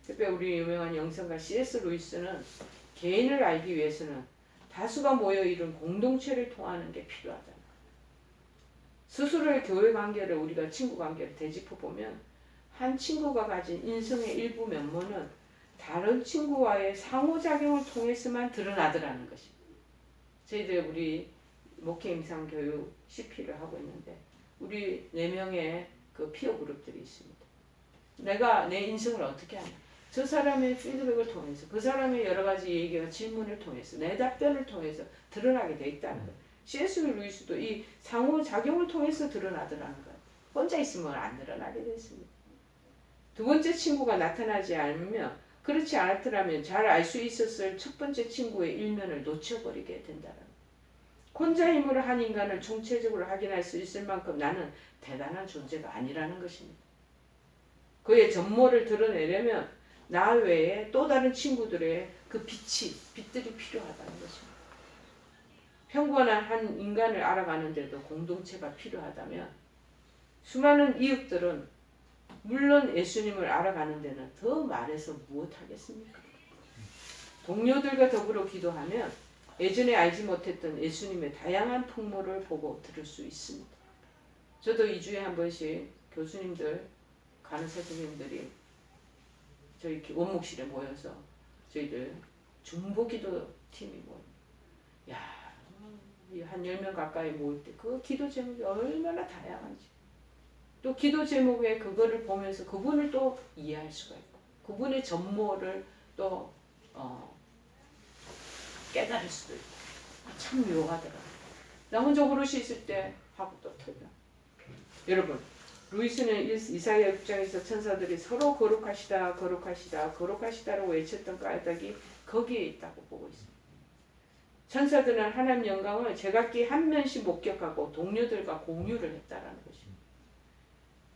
Speaker 1: 특히 우리 유명한 영성가 C.S. 루이스는 개인을 알기 위해서는 다수가 모여 이룬 공동체를 통하는 게 필요하다. 스스로의 교회 관계를, 우리가 친구 관계를 되짚어 보면 한 친구가 가진 인성의 일부 면모는 다른 친구와의 상호작용을 통해서만 드러나더라는 것입니다. 저희들 우리 목회 임상 교육 CP를 하고 있는데 우리 4명의 그 피어 그룹들이 있습니다. 내가 내 인성을 어떻게 하냐? 저 사람의 피드백을 통해서, 그 사람의 여러 가지 얘기와 질문을 통해서, 내 답변을 통해서 드러나게 돼 있다는 거예요. C.S. 루이스도 이 상호작용을 통해서 드러나더라는 거예요. 혼자 있으면 안 드러나게 됐습니다. 두 번째 친구가 나타나지 않으면, 그렇지 않았더라면 잘 알 수 있었을 첫 번째 친구의 일면을 놓쳐버리게 된다는 거예요. 혼자 힘으로 한 인간을 총체적으로 확인할 수 있을 만큼 나는 대단한 존재가 아니라는 것입니다. 그의 전모를 드러내려면 나 외에 또 다른 친구들의 그 빛들이 필요하다는 것입니다. 평범한 한 인간을 알아가는데도 공동체가 필요하다면 수많은 이웃들은 물론 예수님을 알아가는 데는 더 말해서 무엇하겠습니까? 동료들과 더불어 기도하면 예전에 알지 못했던 예수님의 다양한 풍모를 보고 들을 수 있습니다. 저도 2주에 한 번씩 교수님들, 간호사 선생님들이 저희 원목실에 모여서 저희들 중보기도 팀이 모여요. 야, 한 10명 가까이 모일 때 그 기도 제목이 얼마나 다양한지, 또 기도 제목에 그거를 보면서 그분을 또 이해할 수가 있고 그분의 전모를 또 깨달을 수도 있고 참 묘하더라고요. 나 혼자 오롯이 있을 때 하고 또 틀려. 여러분, 루이스는 이사야 6장에서 천사들이 서로 거룩하시다 거룩하시다 거룩하시다라고 외쳤던 까닭이 거기에 있다고 보고 있습니다. 천사들은 하나님 영광을 제각기 한 면씩 목격하고 동료들과 공유를 했다라는 것입니다.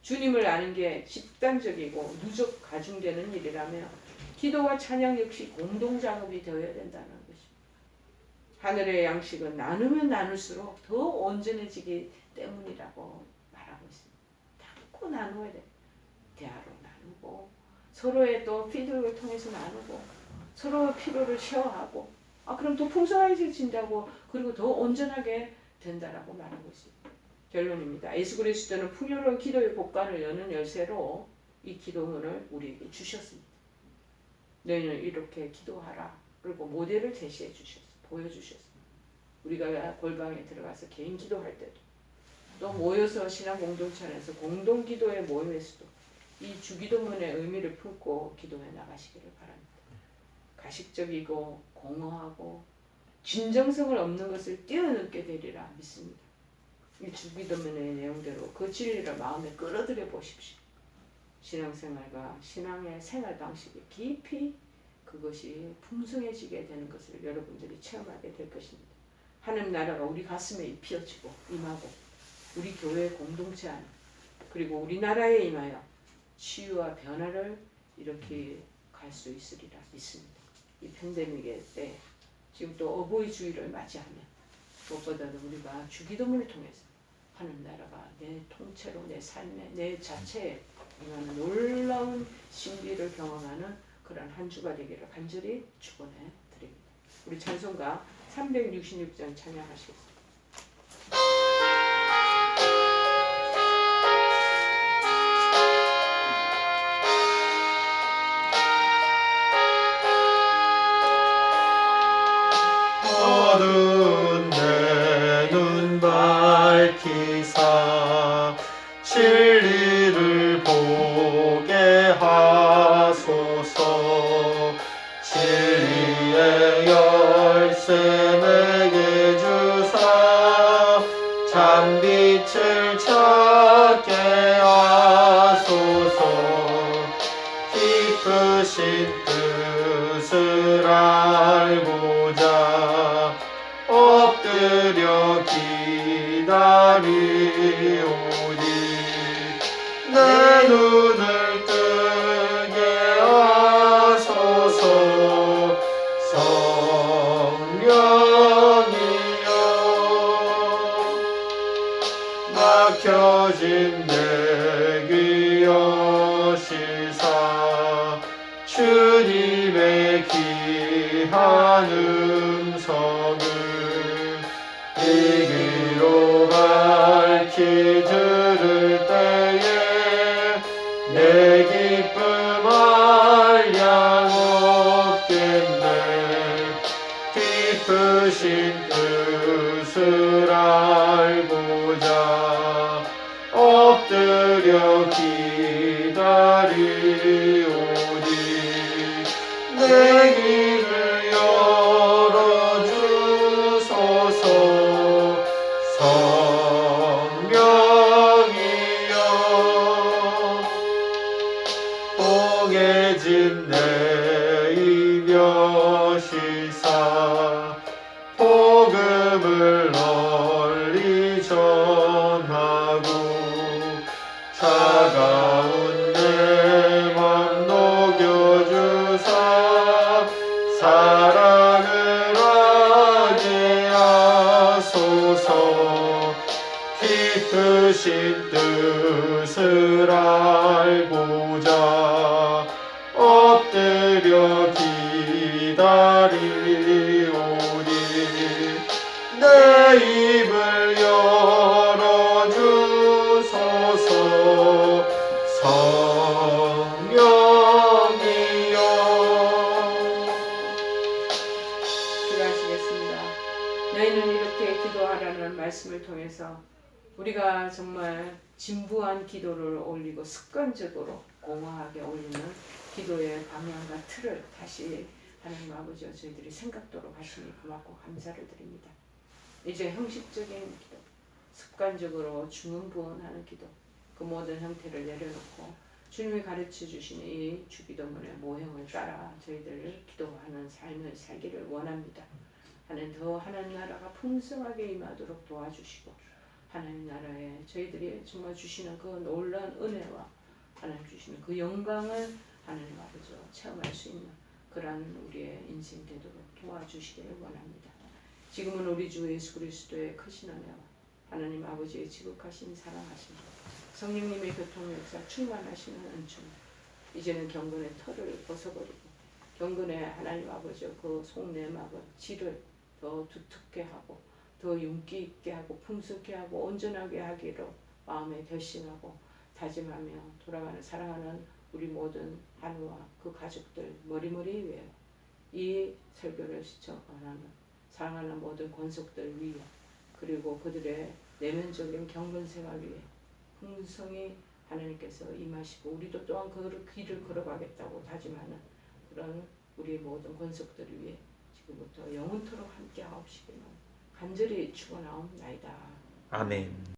Speaker 1: 주님을 아는 게 집단적이고 누적 가중되는 일이라며 기도와 찬양 역시 공동작업이 되어야 된다는 것입니다. 하늘의 양식은 나누면 나눌수록 더 온전해지기 때문이라고 말하고 있습니다. 다 나누어야 돼. 대화로 나누고 서로의 또 피드백을 통해서 나누고 서로의 필요를 쉐어하고 그럼 더 풍성해진다고, 그리고 더 온전하게 된다라고 말하고 있습니다. 결론입니다. 예수 그리스도는 풍요로운 기도의 복관을 여는 열쇠로 이 기도문을 우리에게 주셨습니다. 너희는 이렇게 기도하라. 그리고 모델을 제시해 주셨습니다. 보여주셨습니다. 우리가 골방에 들어가서 개인 기도할 때도 또 모여서 신앙 공동체 안에서 공동 기도의 모임에서도 이 주기도문의 의미를 품고 기도해 나가시기를 바랍니다. 가식적이고 공허하고 진정성을 없는 것을 뛰어넘게 되리라 믿습니다. 이 주기도문의 내용대로 그 진리를 마음에 끌어들여 보십시오. 신앙생활과 신앙의 생활 방식이 깊이 그것이 풍성해지게 되는 것을 여러분들이 체험하게 될 것입니다. 하나님 나라가 우리 가슴에 입혀지고 임하고 우리 교회 공동체 안에 그리고 우리나라에 임하여 치유와 변화를 이렇게 갈 수 있으리라 믿습니다. 이 팬데믹의 때 지금 또 어버이 주일을 맞이하면 무엇보다도 우리가 주기도문을 통해서 하는 나라가 내 통째로 내 삶에 내 자체에 임하는 놀라운 신비를 경험하는 그런 한 주가 되기를 간절히 축원해 드립니다. 우리 찬송가 366장 찬양하시겠습니다.
Speaker 2: 어두운 내 눈 밝히사 진리를 보게 하소서. 진리의 열쇠 내게 주사 참빛을 찾게 하소서. 깊으신 뜻을 알고자 엎드려 기다리오니 내 눈을 뜨게 하소서. 성령이여 막혀진 내 귀 여시사 주님의 귀한 음성을 이기로 밝히 들을 때에 내 기쁨 한량 없겠네. 깊으신 뜻을 알고자 엎드려 기다리오니 내 귀를 열어주소서. 성령이여 봉해진 내 입 여시사 복음을 널리 전하고 차가운 내 맘 녹여주사 사랑을 하게 하소서. 깊으신 뜻을 알고자 엎드려 기다리오니 내 입을 열어주소서. 성령이여
Speaker 1: 기도하시겠습니다. 너희는 이렇게 기도하라는 말씀을 통해서 우리가 정말 진부한 기도를 올리고 습관적으로 공허하게 올리는 기도의 방향과 틀을 다시 하나님 아버지와 저희들이 생각도록 하시니 고맙고 감사를 드립니다. 이제 형식적인 기도, 습관적으로 중언부언하는 기도, 그 모든 형태를 내려놓고 주님이 가르쳐 주시는 이 주기도문의 모형을 따라 저희들 기도하는 삶을 살기를 원합니다. 더 하나님 나라가 풍성하게 임하도록 도와주시고 하나님 나라에 저희들이 정말 주시는 그 놀라운 은혜와 하나님 주시는 그 영광을 하나님 아버지와 체험할 수 있는 그러한 우리의 인생 되도록 도와주시기를 원합니다. 지금은 우리 주 예수 그리스도의 크신 은혜와 하나님 아버지의 지극하신 사랑하심 성령님의 교통 역사 충만하시는 은총 이제는 경건의 털을 벗어버리고 경건의 하나님 아버지의 그 속내막을 질을 더 두텁게 하고 더 윤기 있게 하고 풍성케 하고 온전하게 하기로 마음에 결심하고 다짐하며 돌아가는 사랑하는 우리 모든 한우와 그 가족들 머리머리 위에 이 설교를 시청하는 사랑하는 모든 권속들 위에 그리고 그들의 내면적인 경건생활 위에 풍성히 하나님께서 임하시고 우리도 또한 그 길을 걸어가겠다고 다짐하는 그런 우리 모든 권속들 위에 지금부터 영원토록 함께 하옵시기를 간절히 축원하옵나이다.
Speaker 2: 아멘.